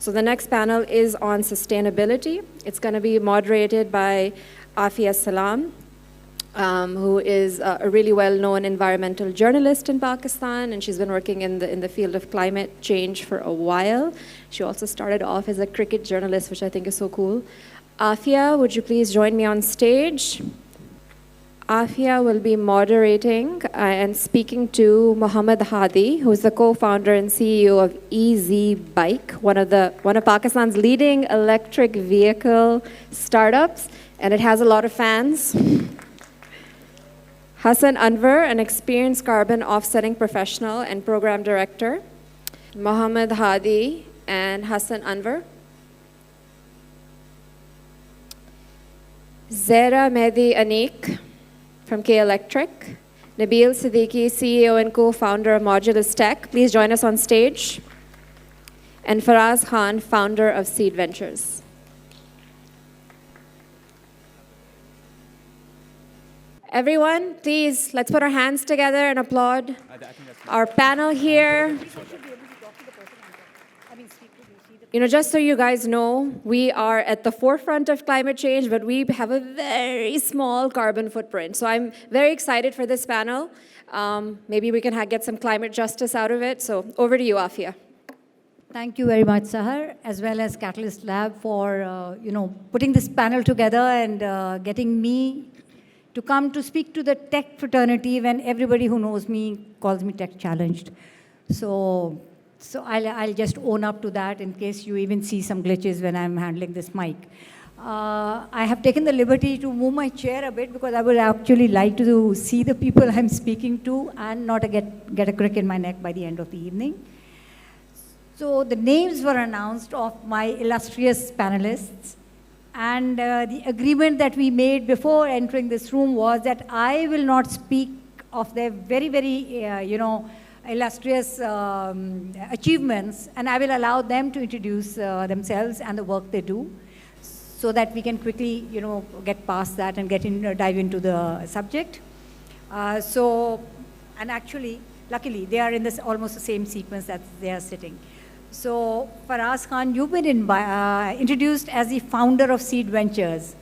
So the next panel is on sustainability. It's going to be moderated by Afia Salam, who is a really well-known environmental journalist in Pakistan, and she's been working in the field of climate change for a while. She also started off as a cricket journalist, which I think is so cool. Afia, would you please join me on stage? Afia will be moderating and speaking to Mohammad Hadi, who is the co-founder and CEO of EZ Bike, one of Pakistan's leading electric vehicle startups, and it has a lot of fans. Hasan Anwer, an experienced carbon offsetting professional and program director. Mohammad Hadi and Hasan Anwer. Zehra, Mehdi, Aneek from K Electric. Nabeel, Siddiqui, CEO and co-founder of Modulus Tech. Please join us on stage. And Faraz Khan, founder of Seed Ventures. Everyone, please, let's put our hands together and applaud our panel here. You know, just so you guys know, we are at the forefront of climate change, but we have a very small carbon footprint. So I'm very excited for this panel. Maybe we can get some climate justice out of it. So over to you, Afia. Thank you very much, Zehra, as well as Katalyst Lab for putting this panel together and getting me to come to speak to the tech fraternity when everybody who knows me calls me tech challenged. So I'll just own up to that in case you even see some glitches when I'm handling this mic. I have taken the liberty to move my chair a bit because I would actually like to see the people I'm speaking to and not get a crick in my neck by the end of the evening. So the names were announced of my illustrious panelists. And the agreement that we made before entering this room was that I will not speak of their very, very, illustrious achievements, and I will allow them to introduce themselves and the work they do so that we can quickly, get past that and dive into the subject. And actually, luckily, they are in this almost the same sequence that they are sitting. So, Faraz Khan, you've been introduced as the founder of Seed Ventures.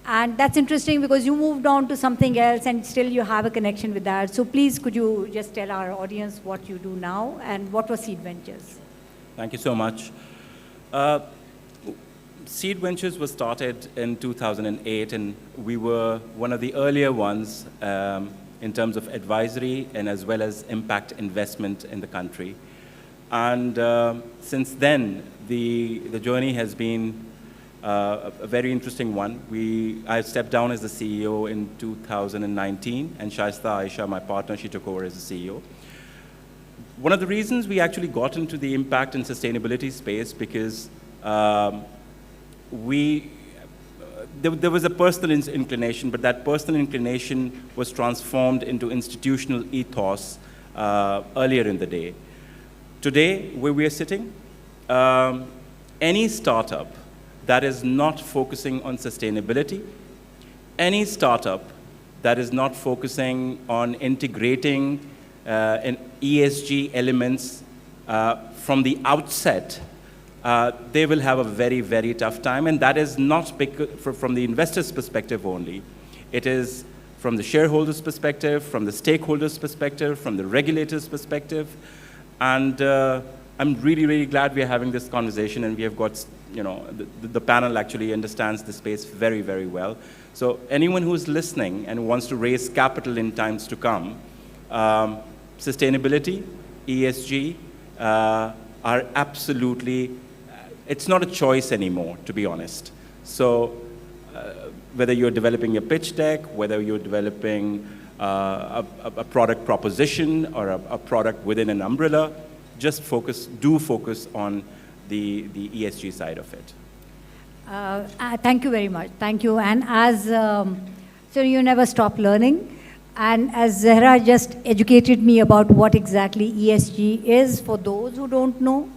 And that's interesting because you moved on to something else and still you have a connection with that. So please, could you just tell our audience what you do now and what was Seed Ventures? Thank you so much. Seed Ventures was started in 2008, and we were one of the earlier ones in terms of advisory and as well as impact investment in the country. And since then, the journey has been a very interesting one. I stepped down as the CEO in 2019, and Shaista Aisha, my partner, she took over as the CEO. One of the reasons we actually got into the impact and sustainability space because there was a personal inclination, but that personal inclination was transformed into institutional ethos earlier in the day. Today, where we are sitting, any startup that is not focusing on sustainability, any startup that is not focusing on integrating ESG elements from the outset, they will have a very, very tough time. And that is not from the investor's perspective only. It is from the shareholders' perspective, from the stakeholders' perspective, from the regulators' perspective. And I'm really, really glad we are having this conversation, and we have got, the panel actually understands the space very, very well. So anyone who's listening and wants to raise capital in times to come, sustainability, ESG are absolutely, it's not a choice anymore, to be honest. So whether you're developing a pitch deck, whether you're developing a product proposition or a product within an umbrella, just focus on the ESG side of it. Thank you very much. Thank you. And so you never stop learning. And as Zehra just educated me about what exactly ESG is, for those who don't know,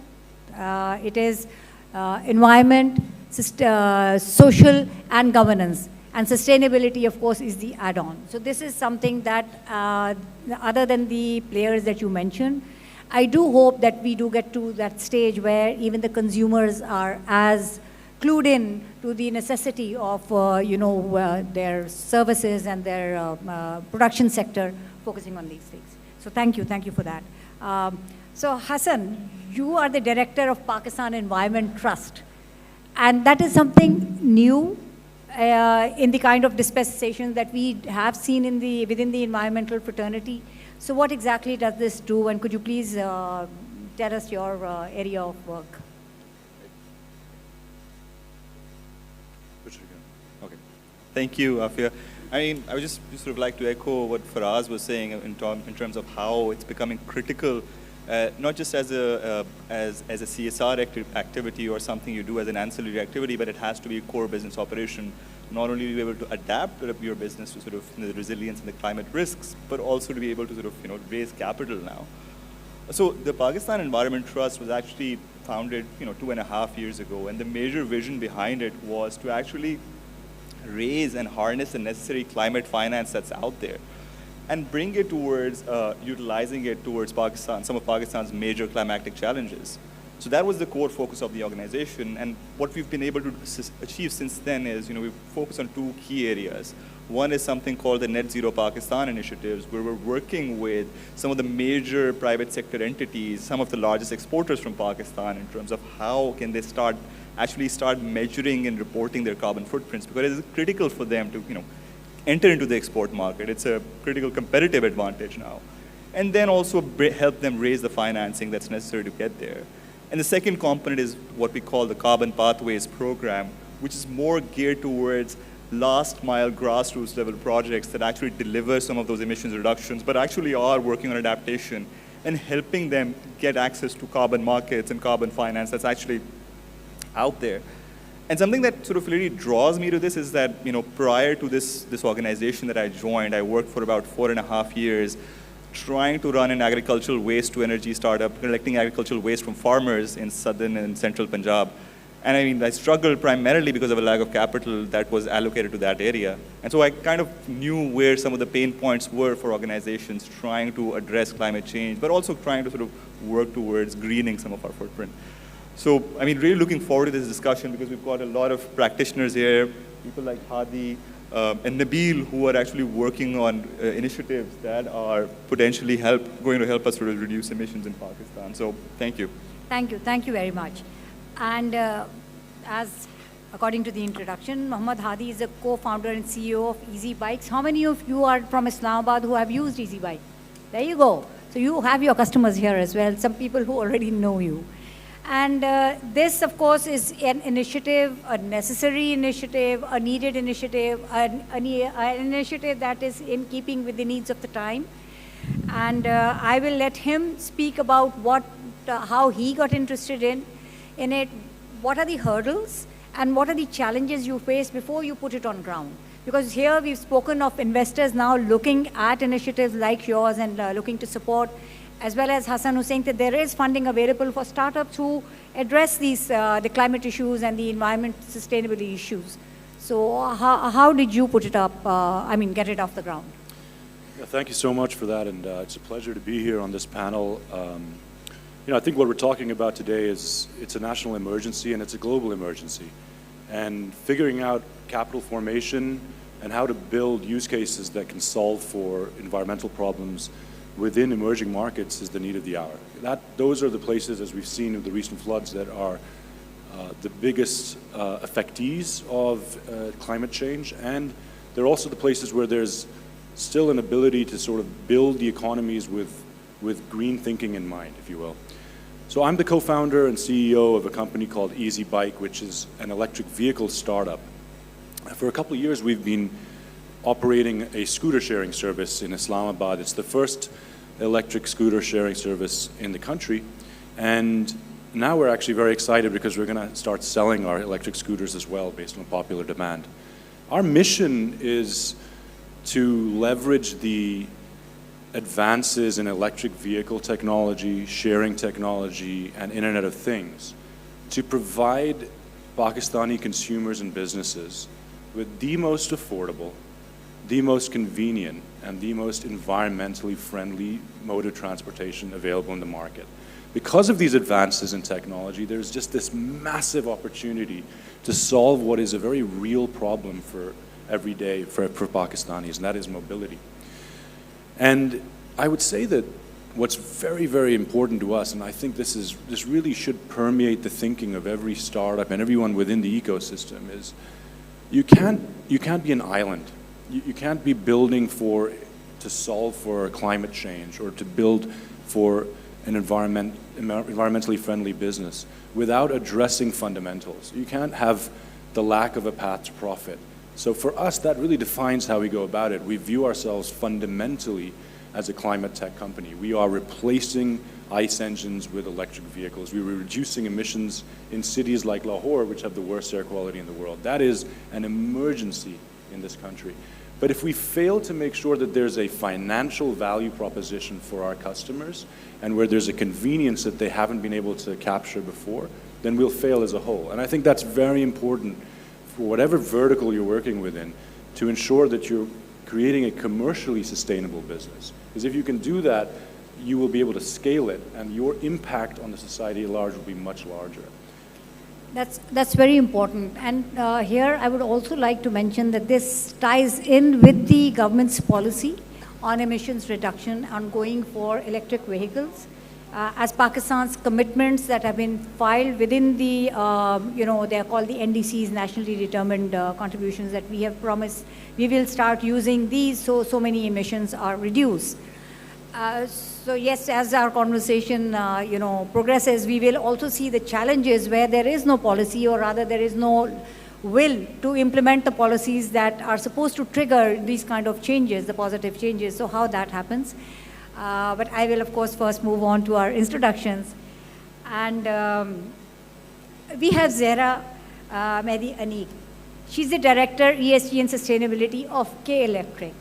it is environment, social, and governance. And sustainability, of course, is the add-on. So this is something that, other than the players that you mentioned, I do hope that we do get to that stage where even the consumers are as clued in to the necessity of, their services and their production sector focusing on these things. So thank you for that. So Hasan, you are the director of Pakistan Environment Trust. And that is something new in the kind of dispensation that we have seen within the environmental fraternity. So what exactly does this do? And could you please tell us your area of work? Okay. Thank you, Afia. I mean, I would just sort of like to echo what Faraz was saying in terms of how it's becoming critical, not just as a CSR activity or something you do as an ancillary activity, but it has to be a core business operation, not only to be able to adapt your business to sort of the resilience and the climate risks, but also to be able to sort of raise capital now. So the Pakistan Environment Trust was actually founded 2.5 years ago, and the major vision behind it was to actually raise and harness the necessary climate finance that's out there and bring it towards utilizing it towards Pakistan, some of Pakistan's major climatic challenges. So that was the core focus of the organization, and what we've been able to achieve since then is, we've focused on two key areas. One is something called the Net Zero Pakistan initiatives, where we're working with some of the major private sector entities, some of the largest exporters from Pakistan, in terms of how can they actually start measuring and reporting their carbon footprints, because it's critical for them to enter into the export market. It's a critical competitive advantage now. And then also help them raise the financing that's necessary to get there. And the second component is what we call the Carbon Pathways program, which is more geared towards last mile grassroots level projects that actually deliver some of those emissions reductions, but actually are working on adaptation and helping them get access to carbon markets and carbon finance that's actually out there. And something that sort of really draws me to this is that, prior to this organization that I joined, I worked for about 4.5 years trying to run an agricultural waste to energy startup, collecting agricultural waste from farmers in southern and central Punjab. And I mean, I struggled primarily because of a lack of capital that was allocated to that area. And so I kind of knew where some of the pain points were for organizations trying to address climate change, but also trying to sort of work towards greening some of our footprint. So, I mean, really looking forward to this discussion because we've got a lot of practitioners here, people like Hadi and Nabeel, who are actually working on initiatives that are potentially going to help us sort of reduce emissions in Pakistan. So, thank you. Thank you very much. And as according to the introduction, Mohammad Hadi is a co-founder and CEO of Easy Bikes. How many of you are from Islamabad who have used Easy Bike? There you go. So you have your customers here as well, some people who already know you. And this, of course, is an initiative, a necessary initiative, a needed initiative, an initiative that is in keeping with the needs of the time. And I will let him speak about how he got interested in it, what are the hurdles, and what are the challenges you face before you put it on ground. Because here we've spoken of investors now looking at initiatives like yours and looking to support, as well as Hasan was saying that there is funding available for startups who address these, the climate issues and the environment sustainability issues. So how did you put it up, get it off the ground? Yeah, thank you so much for that, and it's a pleasure to be here on this panel. I think what we're talking about today it's a national emergency and it's a global emergency. And figuring out capital formation and how to build use cases that can solve for environmental problems within emerging markets is the need of the hour. Those are the places, as we've seen with the recent floods, that are the biggest affectees of climate change, and they're also the places where there's still an ability to sort of build the economies with green thinking in mind, if you will. So I'm the co-founder and CEO of a company called Easy Bike, which is an electric vehicle startup. For a couple of years, we've been operating a scooter sharing service in Islamabad. It's the first electric scooter sharing service in the country. And now we're actually very excited because we're going to start selling our electric scooters as well based on popular demand. Our mission is to leverage the advances in electric vehicle technology, sharing technology, and Internet of Things to provide Pakistani consumers and businesses with the most affordable, the most convenient and the most environmentally friendly mode of transportation available in the market. Because of these advances in technology, there's just this massive opportunity to solve what is a very real problem for every day for Pakistanis, and that is mobility. And I would say that what's very, very important to us, and I think this really should permeate the thinking of every startup and everyone within the ecosystem, is you can't be an island. You can't be building to solve for climate change or to build for an environmentally friendly business without addressing fundamentals. You can't have the lack of a path to profit. So for us, that really defines how we go about it. We view ourselves fundamentally as a climate tech company. We are replacing ICE engines with electric vehicles. We were reducing emissions in cities like Lahore, which have the worst air quality in the world. That is an emergency in this country. But if we fail to make sure that there's a financial value proposition for our customers and where there's a convenience that they haven't been able to capture before, then we'll fail as a whole. And I think that's very important for whatever vertical you're working within, to ensure that you're creating a commercially sustainable business. Because if you can do that, you will be able to scale it, and your impact on the society at large will be much larger. That's very important. And here I would also like to mention that this ties in with the government's policy on emissions reduction and going for electric vehicles. As Pakistan's commitments that have been filed within the, they are called the NDCs, nationally determined contributions, that we have promised we will start using these so many emissions are reduced. So yes, as our conversation progresses, we will also see the challenges where there is no policy, or rather there is no will to implement the policies that are supposed to trigger these kind of changes, the positive changes. So how that happens. But I will, of course, first move on to our introductions. And we have Zehra, Mehdi, Aneek. She's the Director, ESG and Sustainability of K Electric,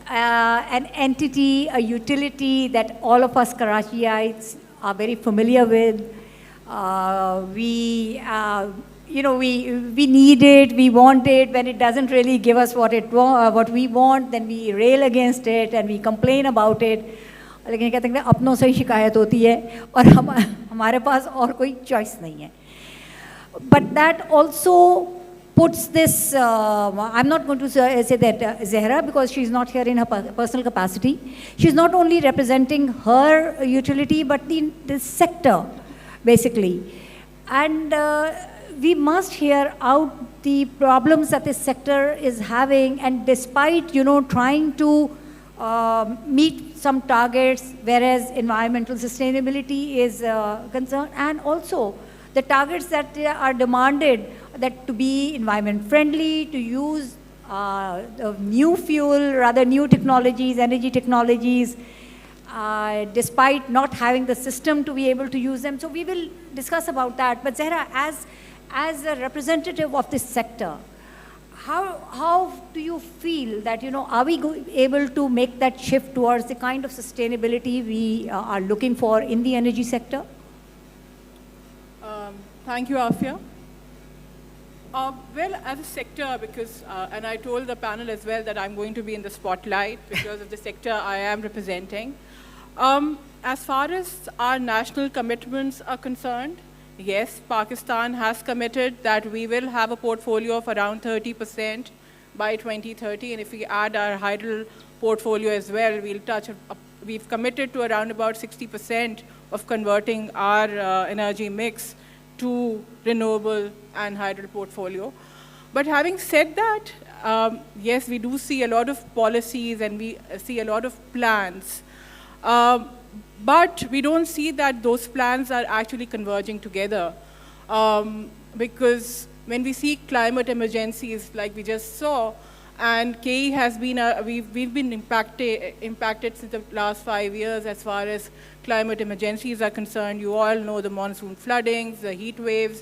an entity, a utility that all of us Karachiites are very familiar with. We need it, we want it. When it doesn't really give us what we want, then we rail against it and we complain about it. लेकिन कहते हैं अपनों से ही शिकायत होती है और हमारे पास और कोई choice नहीं है. But that also puts this, I'm not going to say that Zehra, because she's not here in her personal capacity. She's not only representing her utility, but the sector, basically. And we must hear out the problems that this sector is having, and despite, trying to meet some targets, whereas environmental sustainability is concerned, and also the targets that are demanded, that to be environment friendly, to use new fuel, rather new technologies, energy technologies, despite not having the system to be able to use them. So we will discuss about that. But Zehra, as a representative of this sector, how do you feel that, are we able to make that shift towards the kind of sustainability we are looking for in the energy sector? Thank you, Afia. Well, as a sector, because, and I told the panel as well that I'm going to be in the spotlight because of the sector I am representing. As far as our national commitments are concerned, yes, Pakistan has committed that we will have a portfolio of around 30% by 2030, and if we add our hydro portfolio as well, we've committed to around about 60% of converting our energy mix to renewable and hydro portfolio. But having said that, yes, we do see a lot of policies and we see a lot of plans. But we don't see that those plans are actually converging together. Because when we see climate emergencies like we just saw, and KE has been, we've been impacted since the last 5 years as far as climate emergencies are concerned. You all know the monsoon floodings, the heat waves.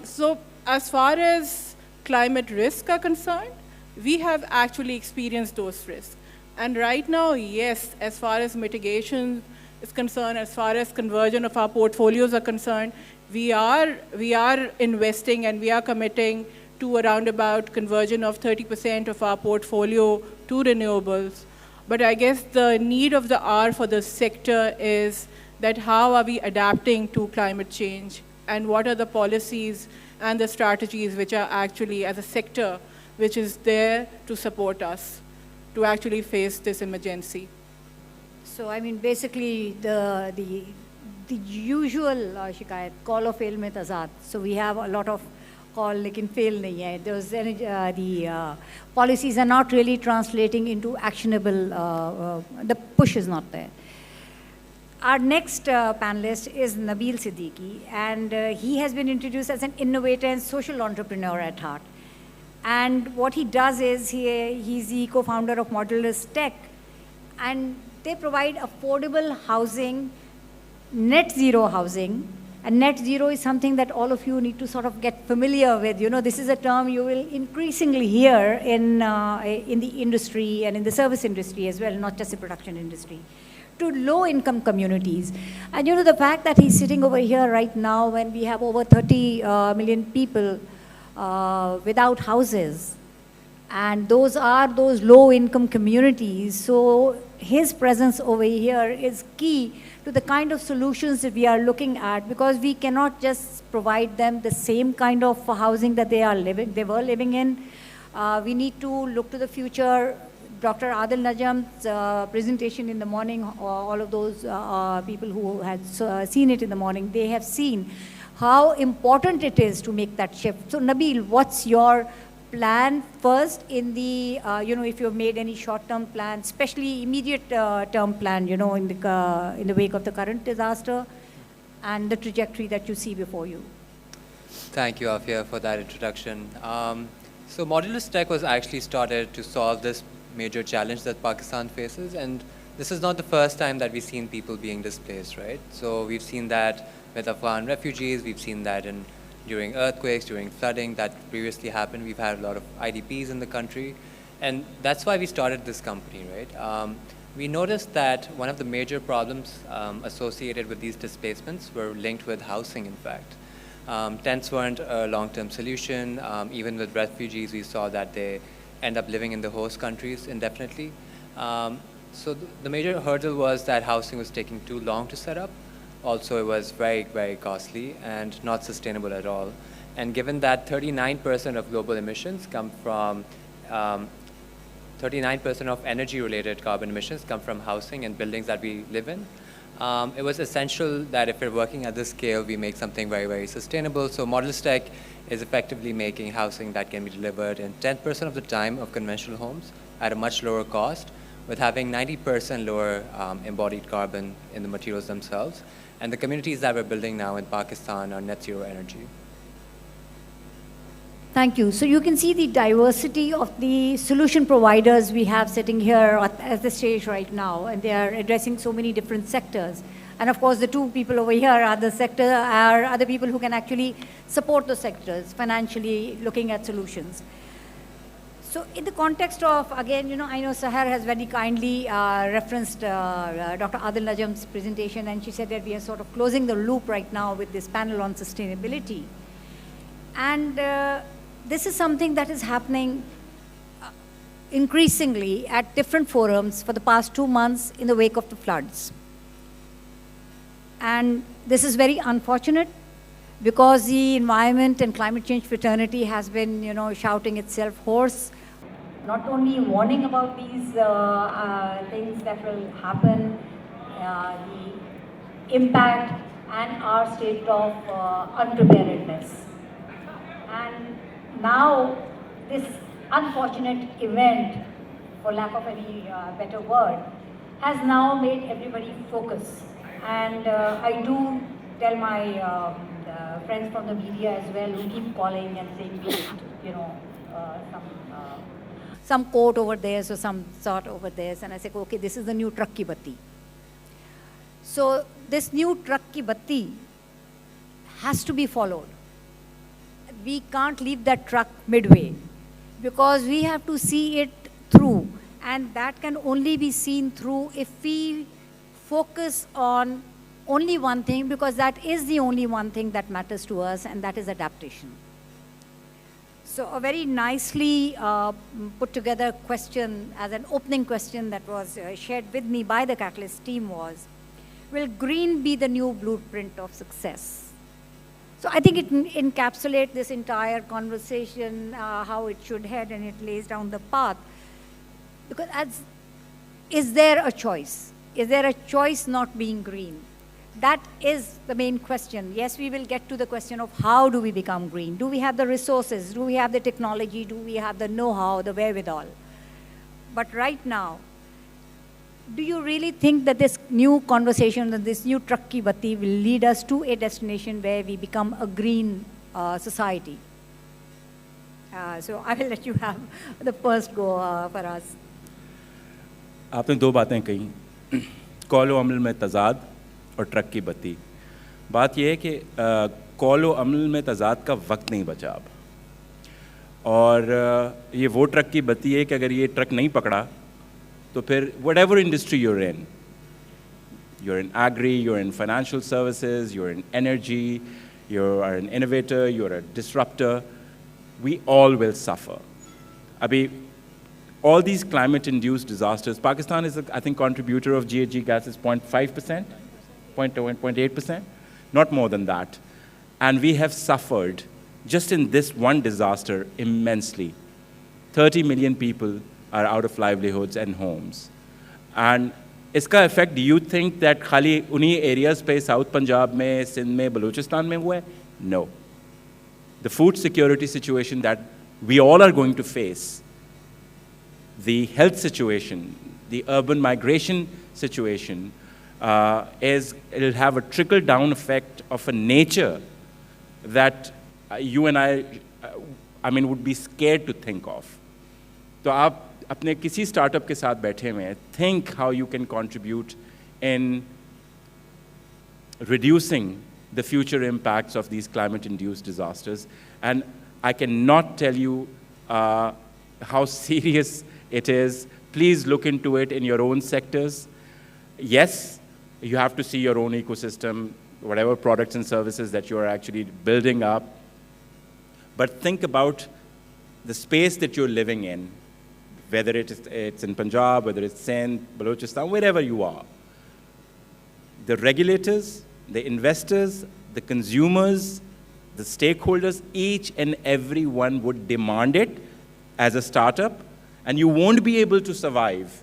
So as far as climate risks are concerned, we have actually experienced those risks. And right now, yes, as far as mitigation is concerned, as far as conversion of our portfolios are concerned, we are investing and we are committing to around about conversion of 30% of our portfolio to renewables. But I guess the need of the hour for the sector is that how are we adapting to climate change, and what are the policies and the strategies which are actually, as a sector, which is there to support us to actually face this emergency. So, I mean, basically, the usual shikayat, call of fail mein azad. So we have a lot of call, lekin fail nahi hai. The policies are not really translating into actionable, the push is not there. Our next panelist is Nabeel Siddiqui, and he has been introduced as an innovator and social entrepreneur at heart. And what he does is he's the co-founder of Katalyst Tech, and they provide affordable housing, net zero housing. And net zero is something that all of you need to sort of get familiar with. You know, this is a term you will increasingly hear in the industry and in the service industry as well, not just the production industry, to low-income communities. And you know, the fact that he's sitting over here right now when we have over 30 million people without houses, and those are those low-income communities. So his presence over here is key to the kind of solutions that we are looking at, because we cannot just provide them the same kind of housing that they were living in. We need to look to the future. Dr. Adil Najam's presentation in the morning, all of those people who had seen it in the morning, they have seen how important it is to make that shift. So Nabeel, what's your plan first in the, you know, if you've made any short-term plans, especially immediate term plan, you know, in the wake of the current disaster and the trajectory that you see before you? Thank you, Afia, for that introduction. So Katalyst Tech was actually started to solve this major challenge that Pakistan faces, and this is not the first time that we've seen people being displaced, right? So we've seen that with Afghan refugees, we've seen that during earthquakes, during flooding that previously happened. We've had a lot of IDPs in the country, and that's why we started this company, right? We noticed that one of the major problems associated with these displacements were linked with housing, in fact. Tents weren't a long-term solution. Even with refugees, we saw that they end up living in the host countries indefinitely. So the major hurdle was that housing was taking too long to set up. Also, it was very, very costly and not sustainable at all. And given that 39% of global emissions come from, 39% of energy-related carbon emissions come from housing and buildings that we live in, it was essential that if we're working at this scale, we make something very, very sustainable. So Katalyst Tech is effectively making housing that can be delivered in 10% of the time of conventional homes at a much lower cost, with having 90% lower embodied carbon in the materials themselves. And the communities that we're building now in Pakistan are net zero energy. Thank you. So you can see the diversity of the solution providers we have sitting here at the stage right now, and they are addressing so many different sectors. And of course, the two people over here are the people who can actually support the sectors financially, looking at solutions. So in the context of, again, you know, I know Zehra has very kindly referenced Dr. Adil Najam's presentation, and she said that we are sort of closing the loop right now with this panel on sustainability. And this is something that is happening increasingly at different forums for the past 2 months in the wake of the floods. And this is very unfortunate, because the environment and climate change fraternity has been, you know, shouting itself hoarse, not only warning about these things that will happen, the impact and our state of unpreparedness. And now this unfortunate event, for lack of any better word, has now made everybody focus. And I do tell my friends from the media as well, who keep calling and saying, you know, some quote over there, so some thought over there, and I say, okay, this is the new truck ki batti. So this new truck ki batti has to be followed. We can't leave that truck midway, because we have to see it through, and that can only be seen through if we focus on only one thing, because that is the only one thing that matters to us, and that is adaptation. So a very nicely put together question as an opening question that was shared with me by the Katalyst team was, will green be the new blueprint of success? So I think it encapsulates this entire conversation, how it should head, and it lays down the path. Because is there a choice? Is there a choice not being green? That is the main question. Yes, we will get to the question of how do we become green? Do we have the resources? Do we have the technology? Do we have the know-how, the wherewithal? But right now, do you really think that this new conversation, that this new truck ki batti will lead us to a destination where we become a green society? So I will let you have the first go, Faraz. आपने दो बातें कही, कौल व अमल में तजाद और truck की बत्ती। बात यह है कि कौल व अमल में तजाद का वक्त नहीं बचा अब, और ये वो ट्रक की बत्ती है कि अगर ये ट्रक नहीं पकड़ा तो फिर whatever industry you're in agri, you're in financial services, you're in energy, you're an innovator, you're a disruptor, we all will suffer. Abhi, all these climate-induced disasters, Pakistan is, I think, contributor of GHG gases 0.5%, 0.8%, not more than that. And we have suffered, just in this one disaster, immensely. 30 million people are out of livelihoods and homes. And iska effect, do you think that khali unhi areas pe South Punjab mein, Sindh mein, Balochistan mein hua hai? No. The food security situation that we all are going to face, the health situation, the urban migration situation, it'll have a trickle-down effect of a nature that you and I mean, would be scared to think of. So aap apne kisi startup ke saath baithe हुए हैं, think how you can contribute in reducing the future impacts of these climate-induced disasters. And I cannot tell you how serious it is. Please look into it in your own sectors. Yes, you have to see your own ecosystem, whatever products and services that you are actually building up. But think about the space that you're living in, whether it's in Punjab, whether it's Sindh, Balochistan, wherever you are. The regulators, the investors, the consumers, the stakeholders, each and every one would demand it as a startup, and you won't be able to survive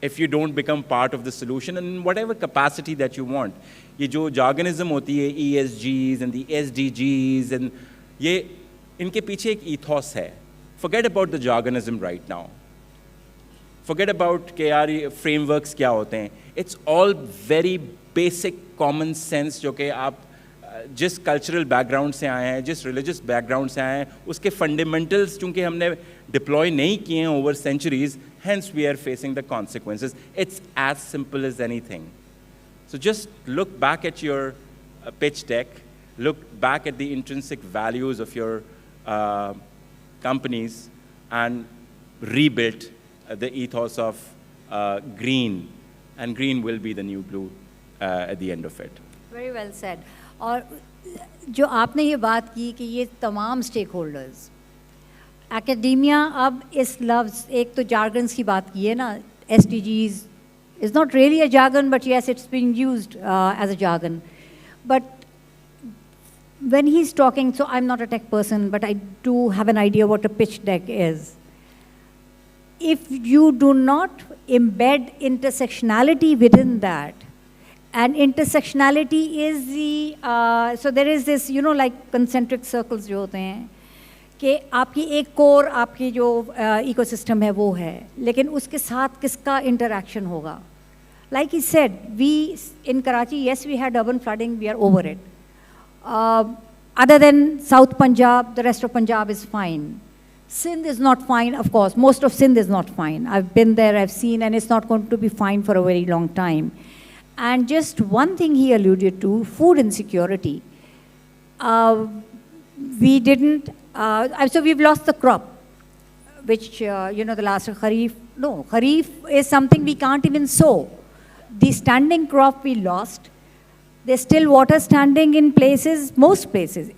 if you don't become part of the solution in whatever capacity that you want. ये जो jargonism होती है, ESGs and the SDGs, and ये इनके पीछे एक ethos है. Forget about the jargonism right now. Forget about कि यार ये frameworks क्या होते हैं. It's all very basic common sense जो कि आप जिस cultural background से आए हैं, जिस religious background से आए हैं, उसके fundamentals चूँकि हमने deploy नहीं किए हैं over centuries, hence we are facing the consequences. It's as simple as anything. So just look back at your pitch deck, look back at the intrinsic values of your companies, and rebuild the ethos of green, and green will be the new blue at the end of it. Very well said. और जो आपने ये बात की कि ये तमाम stake holders, academia अब इस लफ्ज़, एक तो जार्गन्स की बात की है ना, SDGs is not really a jargon, but yes, it's being used as a jargon. But when he's talking, so I'm not a tech person, but I do have an idea what a pitch deck is. If you do not embed intersectionality within that, and intersectionality is the, so there is this, you know, like concentric circles जो होते हैं, कि आपकी एक core आपकी जो ecosystem है वो है, लेकिन उसके साथ किसका interaction होगा? Like he said, we in Karachi, yes, we had urban flooding, we are over it. Other than South Punjab, the rest of Punjab is fine. Sindh is not fine, of course. Most of Sindh is not fine. I've been there, I've seen, and it's not going to be fine for a very long time. And just one thing he alluded to, food insecurity. We didn't, so we've lost the crop, which, you know, the last Kharif, no, Kharif is something we can't even sow. The standing crop we lost. There's still water standing in places, most places.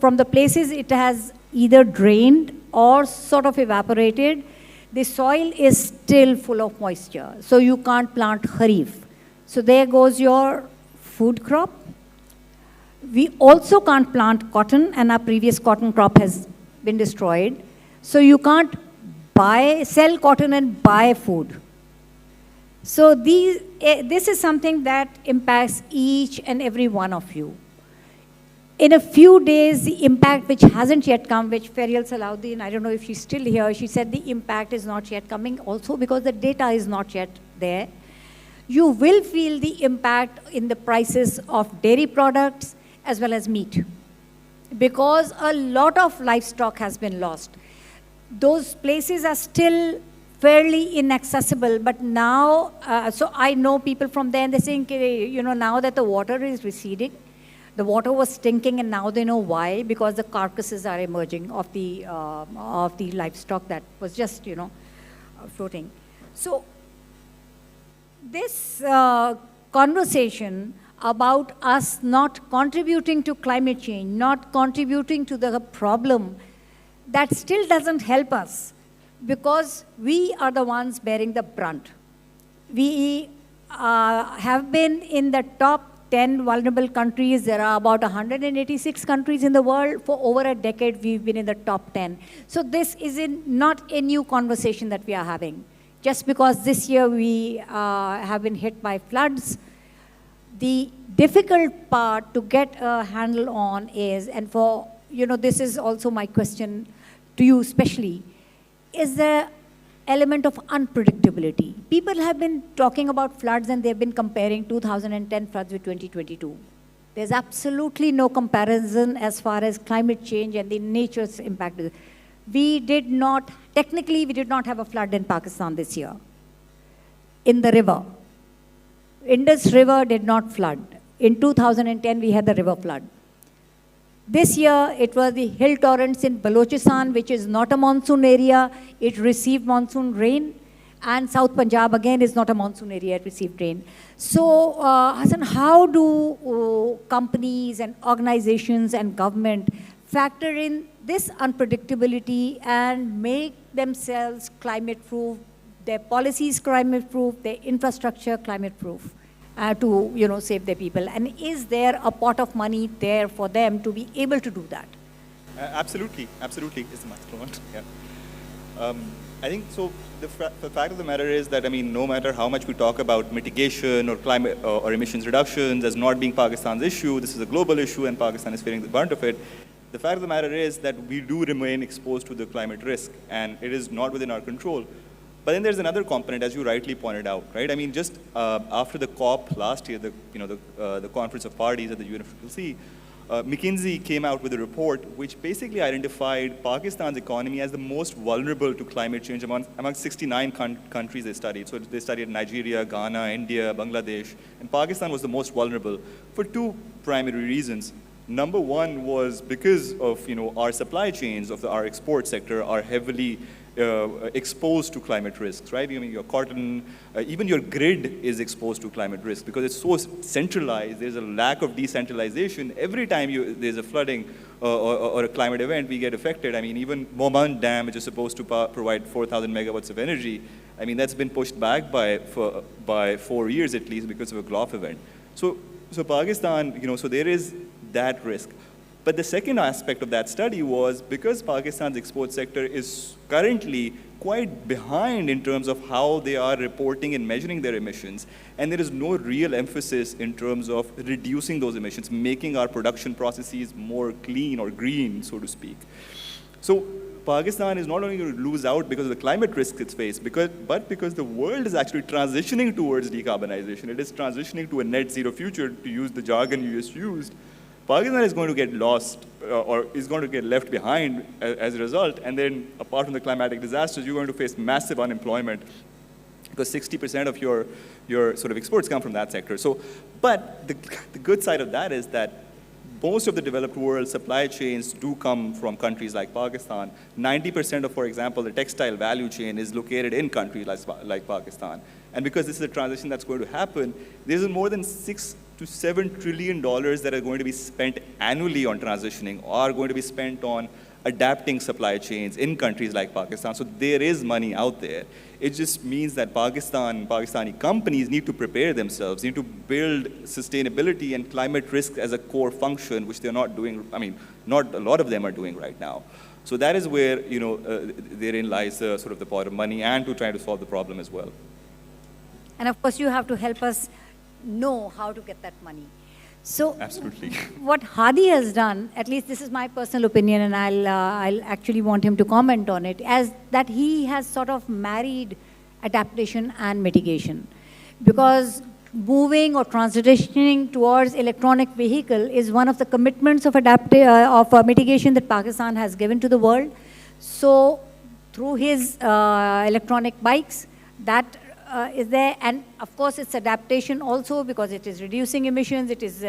From the places it has either drained or sort of evaporated, the soil is still full of moisture. So you can't plant kharif. So there goes your food crop. We also can't plant cotton, and our previous cotton crop has been destroyed. So you can't sell cotton and buy food. So this is something that impacts each and every one of you. In a few days, the impact which hasn't yet come, which Ferial Salahuddin, I don't know if she's still here, she said the impact is not yet coming also because the data is not yet there. You will feel the impact in the prices of dairy products as well as meat because a lot of livestock has been lost. Those places are still fairly inaccessible, but now, so I know people from there and they're saying, you know, now that the water is receding, the water was stinking and now they know why, because the carcasses are emerging of the livestock that was just, you know, floating. So this conversation about us not contributing to climate change, not contributing to the problem, that still doesn't help us because we are the ones bearing the brunt. We have been in the top 10 vulnerable countries. There are about 186 countries in the world. For over a decade, we've been in the top 10. So this is not a new conversation that we are having. Just because this year we have been hit by floods, the difficult part to get a handle on is, and for, you know, this is also my question to you especially, is the element of unpredictability. People have been talking about floods and they've been comparing 2010 floods with 2022. There's absolutely no comparison as far as climate change and the nature's impact. We did not, technically we did not have a flood in Pakistan this year. In the river. Indus River did not flood. In 2010 we had the river flood. This year, it was the hill torrents in Balochistan, which is not a monsoon area. It received monsoon rain. And South Punjab, again, is not a monsoon area. It received rain. So, Hasan, how do companies and organizations and government factor in this unpredictability and make themselves climate-proof, their policies climate-proof, their infrastructure climate-proof? To, you know, save their people? And is there a pot of money there for them to be able to do that? Absolutely, absolutely. Is the microphone? Yeah. I think so. The fact of the matter is that, I mean, no matter how much we talk about mitigation or climate or emissions reductions as not being Pakistan's issue, this is a global issue and Pakistan is feeling the brunt of it. The fact of the matter is that we do remain exposed to the climate risk, and it is not within our control. But then there's another component, as you rightly pointed out, right? I mean, just after the COP last year, the Conference of Parties at the UNFCCC, McKinsey came out with a report which basically identified Pakistan's economy as the most vulnerable to climate change among 69 countries they studied. So they studied Nigeria, Ghana, India, Bangladesh, and Pakistan was the most vulnerable for two primary reasons. Number one was because of, you know, our supply chains of our export sector are heavily exposed to climate risks, right? I mean, your cotton, even your grid is exposed to climate risks because it's so centralized. There's a lack of decentralization. Every time there's a flooding or a climate event, we get affected. I mean, even Mohammad Dam, which is supposed to provide 4,000 megawatts of energy, I mean, that's been pushed back by 4 years at least because of a GLOF event. So Pakistan, you know, so there is that risk. But the second aspect of that study was because Pakistan's export sector is currently quite behind in terms of how they are reporting and measuring their emissions, and there is no real emphasis in terms of reducing those emissions, making our production processes more clean or green, so to speak. So Pakistan is not only going to lose out because of the climate risks it's faced, but because the world is actually transitioning towards decarbonization. It is transitioning to a net zero future, to use the jargon you just used. Pakistan is going to get lost or is going to get left behind as a result. And then apart from the climatic disasters, you're going to face massive unemployment because 60% of your sort of exports come from that sector. So, but the good side of that is that most of the developed world supply chains do come from countries like Pakistan. 90% of, for example, the textile value chain is located in countries like Pakistan. And because this is a transition that's going to happen, there's more than $6 to $7 trillion that are going to be spent annually on transitioning, or are going to be spent on adapting supply chains in countries like Pakistan. So there is money out there. It just means that Pakistani companies need to prepare themselves, need to build sustainability and climate risk as a core function, which they're not doing. I mean, not a lot of them are doing right now. So that is where, therein lies sort of the pot of money, and to try to solve the problem as well. And of course, you have to help us know how to get that money. So Absolutely. what Hadi has done, at least this is my personal opinion, and I'll actually want him to comment on it, as that he has sort of married adaptation and mitigation. Because moving or transitioning towards electronic vehicle is one of the commitments of mitigation that Pakistan has given to the world. So through his electronic bikes, that is there, and of course it's adaptation also, because it is reducing emissions, it is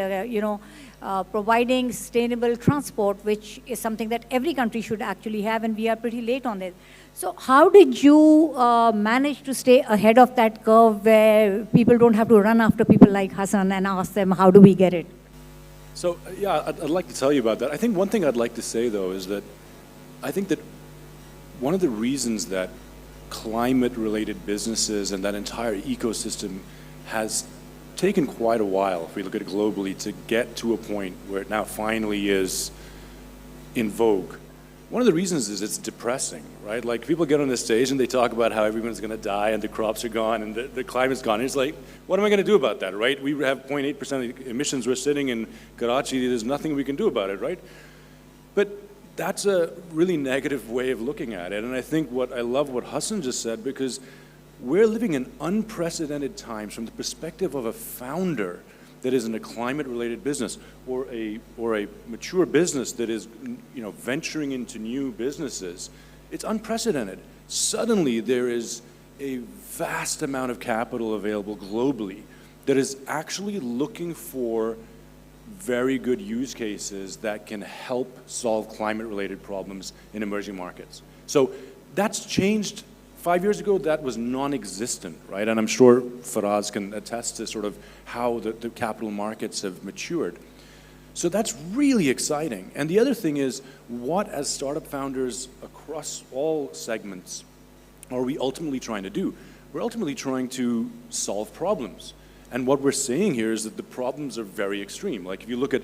providing sustainable transport, which is something that every country should actually have, and we are pretty late on it. So how did you manage to stay ahead of that curve, where people don't have to run after people like Hasan and ask them, how do we get it? So yeah, I'd like to tell you about that. I think one thing I'd like to say, though, is that I think that one of the reasons that climate-related businesses and that entire ecosystem has taken quite a while, if we look at it globally, to get to a point where it now finally is in vogue. One of the reasons is it's depressing, right? Like, people get on the stage and they talk about how everyone's going to die and the crops are gone and the climate's gone. And it's like, what am I going to do about that, right? We have 0.8% of the emissions. We're sitting in Karachi. There's nothing we can do about it, right? But that's a really negative way of looking at it. And I think I love what Hasan just said, because we're living in unprecedented times from the perspective of a founder that is in a climate-related business, or a mature business that is, venturing into new businesses. It's unprecedented. Suddenly there is a vast amount of capital available globally that is actually looking for very good use cases that can help solve climate-related problems in emerging markets. So that's changed. 5 years ago, that was non-existent, right? And I'm sure Faraz can attest to sort of how the capital markets have matured. So that's really exciting. And the other thing is, what as startup founders across all segments are we ultimately trying to do? We're ultimately trying to solve problems. And what we're saying here is that the problems are very extreme. Like, if you look at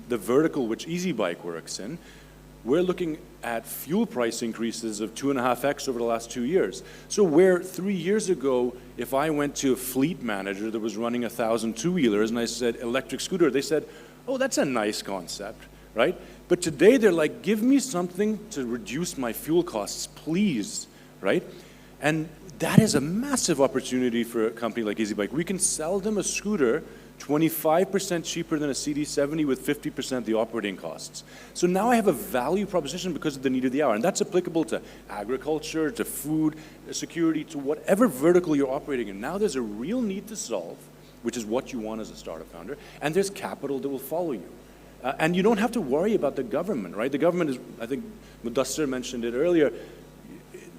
the vertical which EasyBike works in, we're looking at fuel price increases of 2.5x over the last 2 years. So where 3 years ago, if I went to a fleet manager that was running 1,000 two-wheelers and I said electric scooter, they said, oh, that's a nice concept, right? But today they're like, give me something to reduce my fuel costs, please, right? And that is a massive opportunity for a company like EasyBike. We can sell them a scooter 25% cheaper than a CD70 with 50% the operating costs. So now I have a value proposition because of the need of the hour. And that's applicable to agriculture, to food security, to whatever vertical you're operating in. Now there's a real need to solve, which is what you want as a startup founder. And there's capital that will follow you. And you don't have to worry about the government, right? The government is, I think Mudassir mentioned it earlier,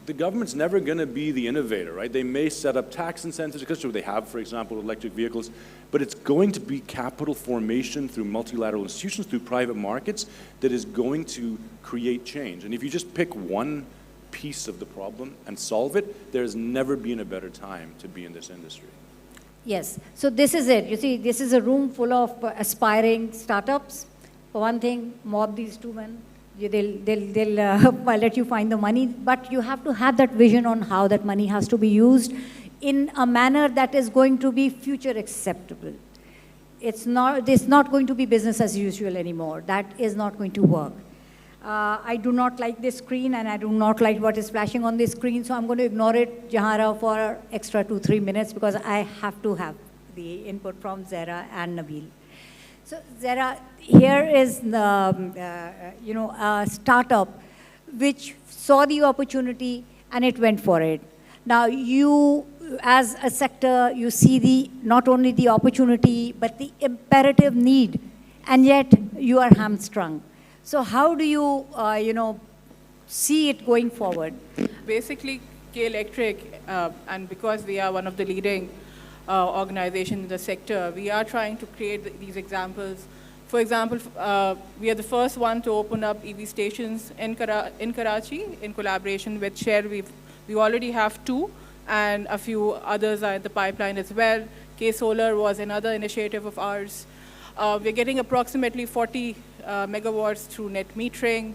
the government's never going to be the innovator, right? They may set up tax incentives, because they have, for example, electric vehicles, but it's going to be capital formation through multilateral institutions, through private markets, that is going to create change. And if you just pick one piece of the problem and solve it, there's never been a better time to be in this industry. Yes, so this is it. You see, this is a room full of aspiring startups. For one thing, mob these two men. They'll let you find the money, but you have to have that vision on how that money has to be used in a manner that is going to be future acceptable. It's not going to be business as usual anymore. That is not going to work. I do not like this screen, and I do not like what is flashing on this screen, so I'm going to ignore it, Zehra, for extra 2-3 minutes, because I have to have the input from Zehra and Nabeel. So Zehra, here is a startup which saw the opportunity and it went for it. Now you, as a sector, you see not only the opportunity but the imperative need, and yet you are hamstrung. So how do you, see it going forward? Basically, K Electric, and because we are one of the leading organizations in the sector, we are trying to create these examples For example, we are the first one to open up EV stations in Karachi in collaboration with Share. We already have 2, and a few others are in the pipeline as well. K-Solar was another initiative of ours. We're getting approximately 40 megawatts through net metering.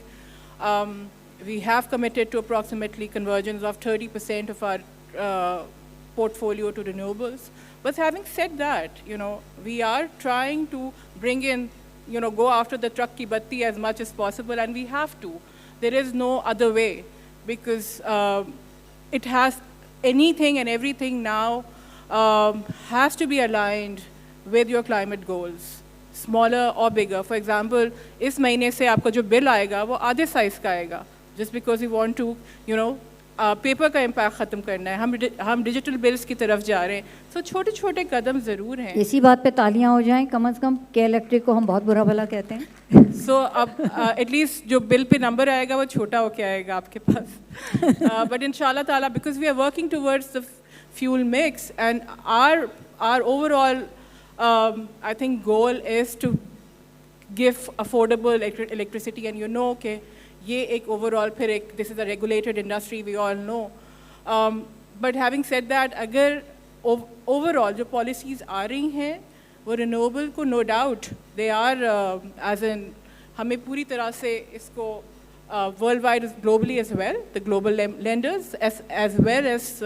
We have committed to approximately convergence of 30% of our portfolio to renewables. But having said that, we are trying to bring in, go after the truck ki batti as much as possible, and we have to. There is no other way, because it has anything and everything now has to be aligned with your climate goals, smaller or bigger. For example, इस महीने से आपका जो bill आएगा वो आधे size का आएगा, just because we want to, paper का इम्पैक्ट ख़त्म करना है, हम डिजिटल बिल्स की तरफ जा रहे हैं. सो छोटे छोटे कदम ज़रूर हैं. इसी बात पे तालियां हो जाएं, कम से कम के इलेक्ट्रिक को हम बहुत बुरा भला कहते हैं. सो अब एटलीस्ट जो बिल पे नंबर आएगा वो छोटा होके आएगा आपके पास. बट इंशाल्लाह ताला, because we are working towards the fuel mix, and our overall I think goal is to give affordable electricity, and okay, ये एक overall फिर एक, this is a regulated industry, we all know. But having said that, अगर overall जो policies आ रही हैं वो renewable को no doubt they are as in हमें पूरी तरह से इसको worldwide, globally as well, the global lenders as well as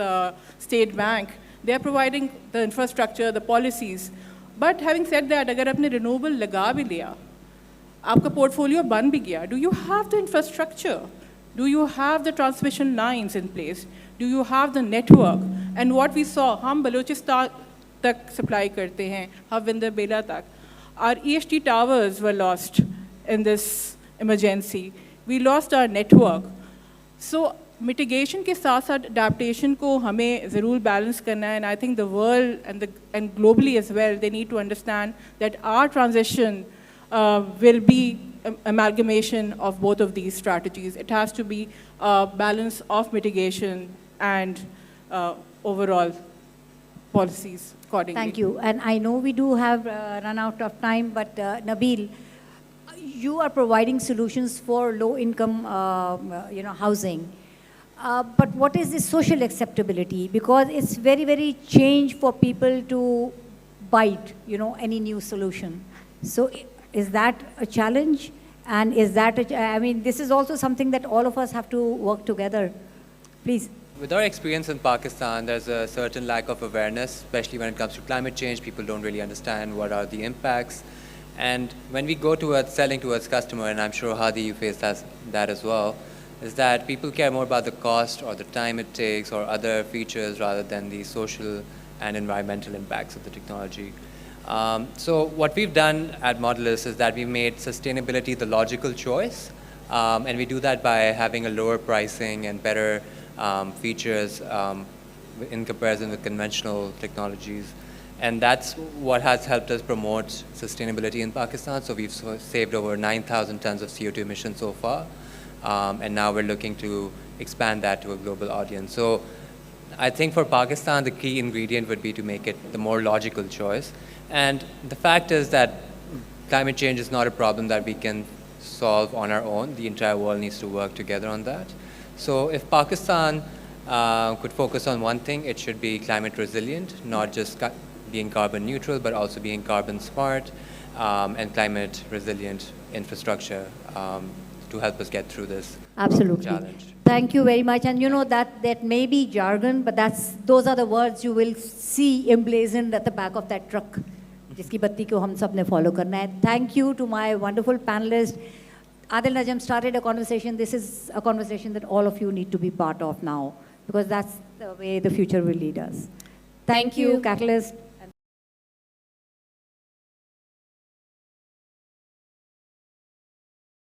State Bank, they are providing the infrastructure, the policies. But having said that, अगर आपने renewable लगा भी लिया, आपका portfolio बन भी गया, do you have the infrastructure? Do you have the transmission lines in place? Do you have the network? And what we saw, हम बलूचिस्तान तक supply करते हैं, Havinder Bela तक. Our EHT towers were lost in this emergency. We lost our network. So mitigation के साथ साथ adaptation को हमें ज़रूर balance करना है, and I think the world and globally as well, they need to understand that our transition will be amalgamation of both of these strategies. It has to be a balance of mitigation and overall policies accordingly. Thank you. And I know we do have run out of time, but Nabeel, you are providing solutions for low-income, housing. But what is the social acceptability? Because it's very, very change for people to bite, any new solution. So is that a challenge? And is that, this is also something that all of us have to work together. Please. With our experience in Pakistan, there's a certain lack of awareness, especially when it comes to climate change. People don't really understand what are the impacts. And when we go towards selling towards customer, and I'm sure Hadi, you face that as well, is that people care more about the cost or the time it takes or other features rather than the social and environmental impacts of the technology. So what we've done at Modulus is that we made sustainability the logical choice, and we do that by having a lower pricing and better features in comparison with conventional technologies. And that's what has helped us promote sustainability in Pakistan. So we've saved over 9,000 tons of CO2 emissions so far. And now we're looking to expand that to a global audience. So I think for Pakistan, the key ingredient would be to make it the more logical choice. And the fact is that climate change is not a problem that we can solve on our own. The entire world needs to work together on that. So if Pakistan could focus on one thing, it should be climate resilient, not just being carbon neutral, but also being carbon smart and climate resilient infrastructure to help us get through this challenge. Thank you very much. And that may be jargon, but those are the words you will see emblazoned at the back of that truck. जिसकी बत्ती को हम सब ने follow करना है. Thank you to my wonderful panelists. Adil Najam started a conversation. This is a conversation that all of you need to be part of now, because that's the way the future will lead us. Thank you, Katalyst.